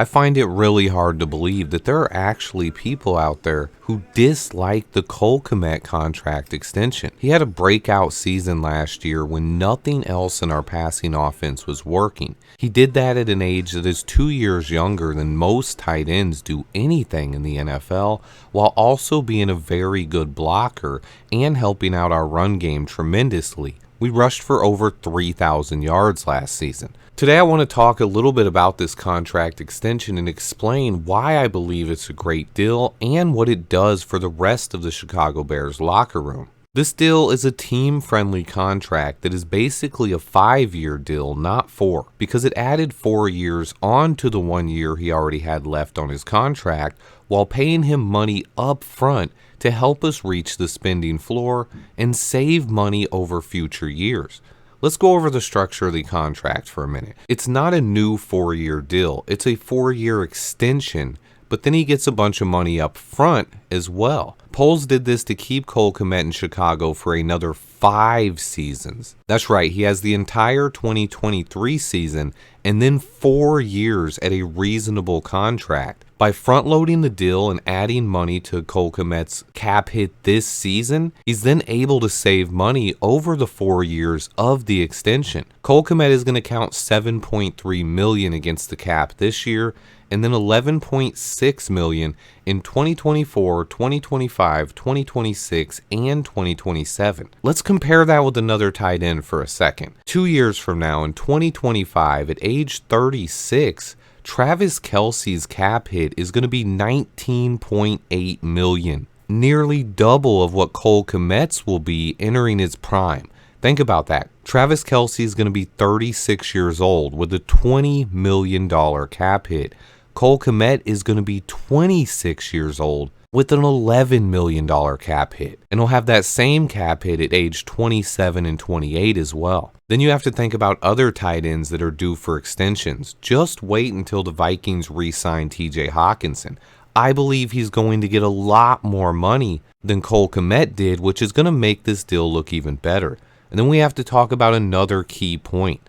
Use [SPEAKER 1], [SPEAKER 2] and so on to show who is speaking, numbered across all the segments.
[SPEAKER 1] I find it really hard to believe that there are actually people out there who dislike the Cole Kmet contract extension. He had a breakout season last year when nothing else in our passing offense was working. He did that at an age that is 2 years younger than most tight ends do anything in the NFL, while also being a very good blocker and helping out our run game tremendously. We rushed for over 3,000 yards last season. Today I want to talk a little bit about this contract extension and explain why I believe it's a great deal and what it does for the rest of the Chicago Bears locker room. This deal is a team-friendly contract that is basically a 5-year deal, not 4, because it added 4 years onto the 1 year he already had left on his contract while paying him money up front to help us reach the spending floor and save money over future years. Let's go over the structure of the contract for a minute. It's not a new 4-year deal. It's a 4-year extension, but then he gets a bunch of money up front as well. Poles did this to keep Cole Kmet in Chicago for another 5 seasons. That's right, he has the entire 2023 season and then 4 years at a reasonable contract. By front-loading the deal and adding money to Cole Kmet's cap hit this season, he's then able to save money over the 4 years of the extension. Cole Kmet is going to count $7.3 million against the cap this year, and then $11.6 million in 2024, 2025, 2026, and 2027. Let's compare that with another tight end for a second. 2 years from now, in 2025, at age 36, Travis Kelce's cap hit is going to be $19.8 million, nearly double of what Cole Kmet's will be entering his prime. Think about that. Travis Kelce is going to be 36 years old with a $20 million cap hit. Cole Kmet is going to be 26 years old with an $11 million cap hit. And he'll have that same cap hit at age 27 and 28 as well. Then you have to think about other tight ends that are due for extensions. Just wait until the Vikings re-sign TJ Hawkinson. I believe he's going to get a lot more money than Cole Kmet did, which is going to make this deal look even better. And then we have to talk about another key point: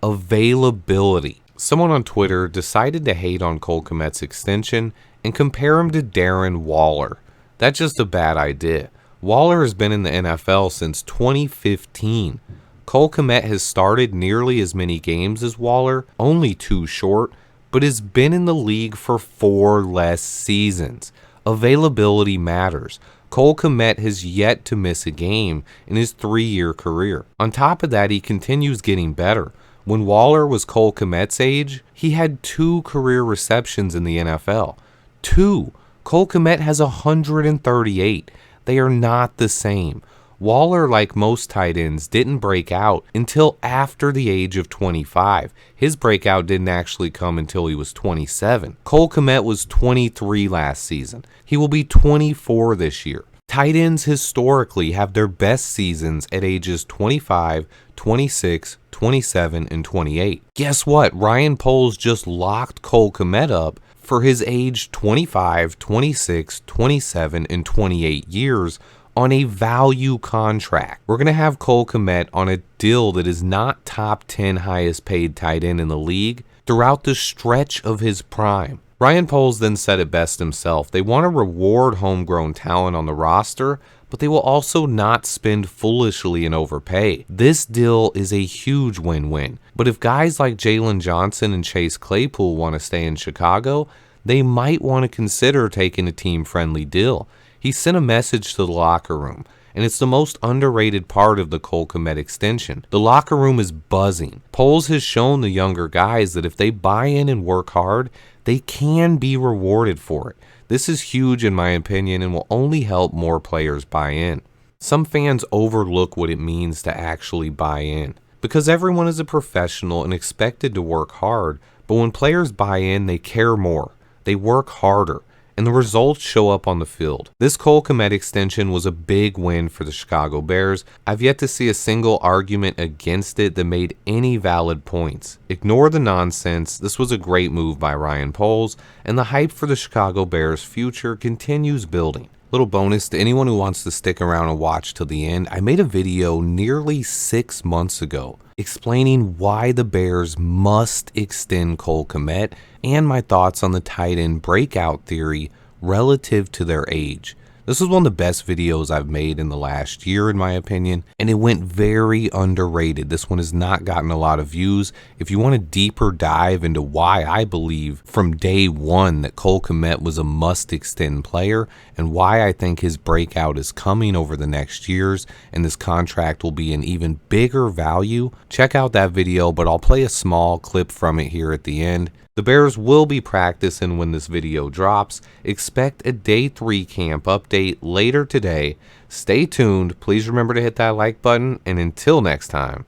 [SPEAKER 1] availability. Someone on Twitter decided to hate on Cole Kmet's extension and compare him to Darren Waller. That's just a bad idea. Waller has been in the NFL since 2015. Cole Kmet has started nearly as many games as Waller, only 2 short, but has been in the league for 4 less seasons. Availability matters. Cole Kmet has yet to miss a game in his 3-year career. On top of that, he continues getting better. When Waller was Cole Kmet's age, he had 2 career receptions in the NFL. 2. Cole Kmet has 138. They are not the same. Waller, like most tight ends, didn't break out until after the age of 25. His breakout didn't actually come until he was 27. Cole Kmet was 23 last season. He will be 24 this year. Tight ends historically have their best seasons at ages 25, 26, 27, and 28. Guess what? Ryan Poles just locked Cole Kmet up for his age 25, 26, 27, and 28 years on a value contract. We're going to have Cole Kmet on a deal that is not top 10 highest paid tight end in the league throughout the stretch of his prime. Ryan Poles then said it best himself. They want to reward homegrown talent on the roster, but they will also not spend foolishly and overpay. This deal is a huge win-win. But if guys like Jalen Johnson and Chase Claypool want to stay in Chicago, they might want to consider taking a team-friendly deal. He sent a message to the locker room, and it's the most underrated part of the Cole Kmet extension. The locker room is buzzing. Poles has shown the younger guys that if they buy in and work hard, they can be rewarded for it. This is huge in my opinion and will only help more players buy in. Some fans overlook what it means to actually buy in, because everyone is a professional and expected to work hard, but when players buy in, they care more. They work harder, and the results show up on the field. This Cole Kmet extension was a big win for the Chicago Bears. I've yet to see a single argument against it that made any valid points. Ignore the nonsense. This was a great move by Ryan Poles, and the hype for the Chicago Bears' future continues building. Little bonus to anyone who wants to stick around and watch till the end, I made a video nearly 6 months ago explaining why the Bears must extend Cole Kmet and my thoughts on the tight end breakout theory relative to their age. This was one of the best videos I've made in the last year, in my opinion, and it went very underrated. This one has not gotten a lot of views. If you want a deeper dive into why I believe from day one that Cole Kmet was a must-extend player and why I think his breakout is coming over the next years and this contract will be an even bigger value, check out that video, but I'll play a small clip from it here at the end. The Bears will be practicing when this video drops. Expect a day 3 camp update later today. Stay tuned. Please remember to hit that like button. And until next time,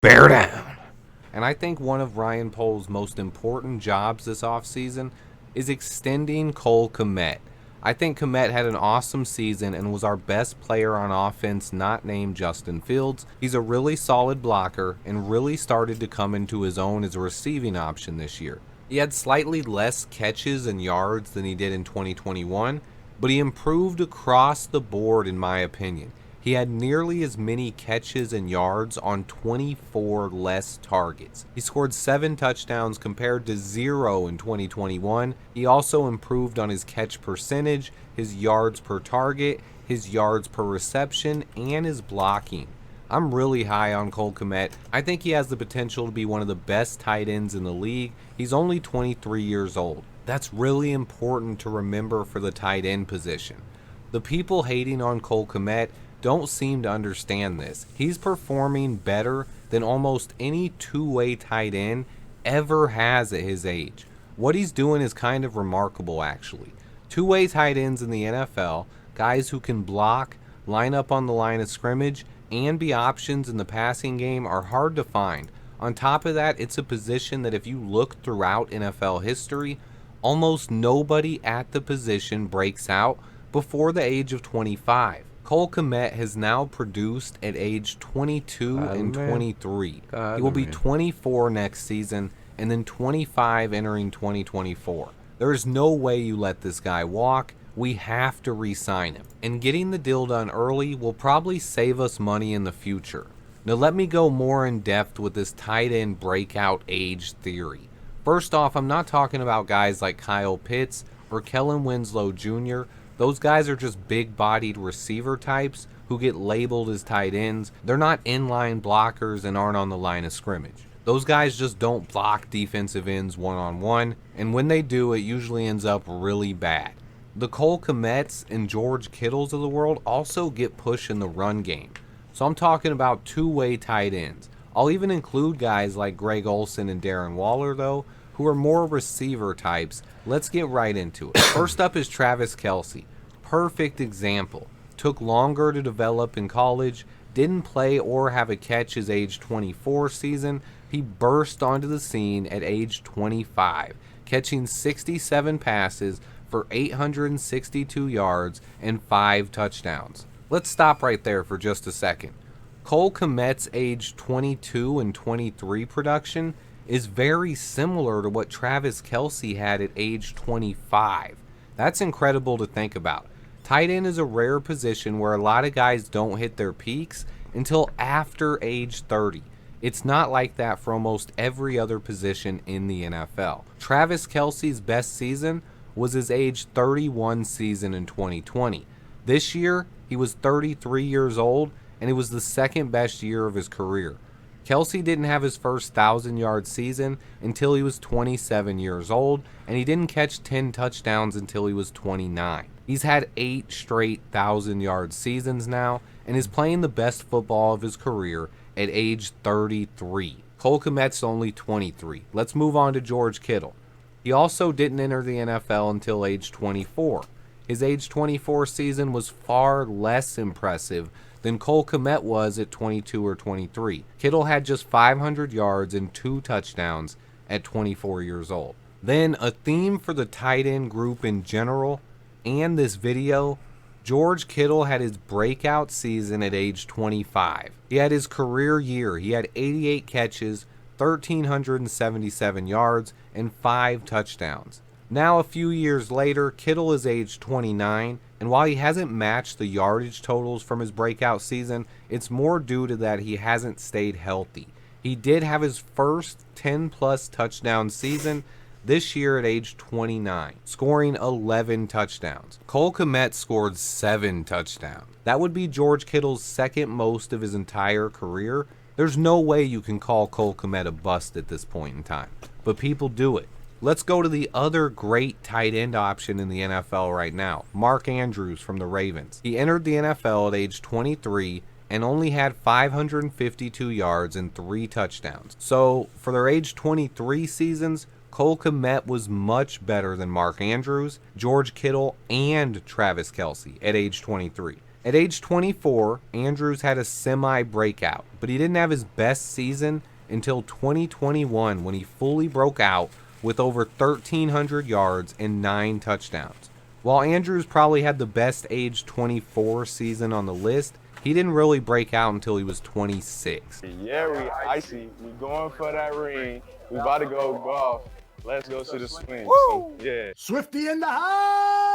[SPEAKER 1] bear down. And I think one of Ryan Poles' most important jobs this offseason is extending Cole Kmet. I think Kmet had an awesome season and was our best player on offense not named Justin Fields. He's a really solid blocker and really started to come into his own as a receiving option this year. He had slightly less catches and yards than he did in 2021, but he improved across the board in my opinion. He had nearly as many catches and yards on 24 less targets. He scored 7 touchdowns compared to 0 in 2021. He also improved on his catch percentage, his yards per target, his yards per reception, and his blocking. I'm really high on Cole Kmet. I think he has the potential to be one of the best tight ends in the league. He's only 23 years old. That's really important to remember for the tight end position. The people hating on Cole Kmet don't seem to understand this. He's performing better than almost any two-way tight end ever has at his age. What he's doing is kind of remarkable actually. Two-way tight ends in the NFL, guys who can block, line up on the line of scrimmage, and be options in the passing game are hard to find. On top of that, it's a position that if you look throughout NFL history, almost nobody at the position breaks out before the age of 25. Cole Kmet has now produced at age 22 and 23. He will be 24 next season and then 25 entering 2024. There is no way you let this guy walk. We have to re-sign him. And getting the deal done early will probably save us money in the future. Now let me go more in depth with this tight end breakout age theory. First off, I'm not talking about guys like Kyle Pitts or Kellen Winslow Jr. Those guys are just big-bodied receiver types who get labeled as tight ends. They're not inline blockers and aren't on the line of scrimmage. Those guys just don't block defensive ends one-on-one, and when they do, it usually ends up really bad. The Cole Kmets and George Kittles of the world also get pushed in the run game. So I'm talking about two-way tight ends. I'll even include guys like Greg Olsen and Darren Waller, though, who are more receiver types. Let's get right into it. First up is Travis Kelce. Perfect example. Took longer to develop in college, didn't play or have a catch his age 24 season. He burst onto the scene at age 25, catching 67 passes for 862 yards and 5 touchdowns. Let's stop right there for just a second. Cole Kmet's age 22 and 23 production is very similar to what Travis Kelce had at age 25. That's incredible to think about. Tight end is a rare position where a lot of guys don't hit their peaks until after age 30. It's not like that for almost every other position in the NFL. Travis Kelce's best season was his age 31 season in 2020. This year, he was 33 years old, and it was the second best year of his career. Kelce didn't have his first 1,000-yard season until he was 27 years old, and he didn't catch 10 touchdowns until he was 29. He's had 8 straight 1,000-yard seasons now, and is playing the best football of his career at age 33. Cole Kmet's only 23. Let's move on to George Kittle. He also didn't enter the NFL until age 24. His age 24 season was far less impressive than Cole Kmet was at 22 or 23. Kittle had just 500 yards and 2 touchdowns at 24 years old. Then, a theme for the tight end group in general and this video, George Kittle had his breakout season at age 25. He had his career year. He had 88 catches, 1,377 yards, and 5 touchdowns. Now, a few years later, Kittle is age 29, and while he hasn't matched the yardage totals from his breakout season, it's more due to that he hasn't stayed healthy. He did have his first 10-plus touchdown season this year at age 29, scoring 11 touchdowns. Cole Kmets scored 7 touchdowns. That would be George Kittle's second most of his entire career. There's no way you can call Cole Kmet a bust at this point in time, but people do it. Let's go to the other great tight end option in the NFL right now, Mark Andrews from the Ravens. He entered the NFL at age 23 and only had 552 yards and 3 touchdowns. So for their age 23 seasons, Cole Kmet was much better than Mark Andrews, George Kittle, and Travis Kelce at age 23. At age 24, Andrews had a semi-breakout, but he didn't have his best season until 2021 when he fully broke out with over 1,300 yards and 9 touchdowns. While Andrews probably had the best age 24 season on the list, he didn't really break out until he was 26.
[SPEAKER 2] Yeah, we icy. We going for that ring. We about to go golf. Let's go to the swing. So, yeah.
[SPEAKER 3] Swifty in the house!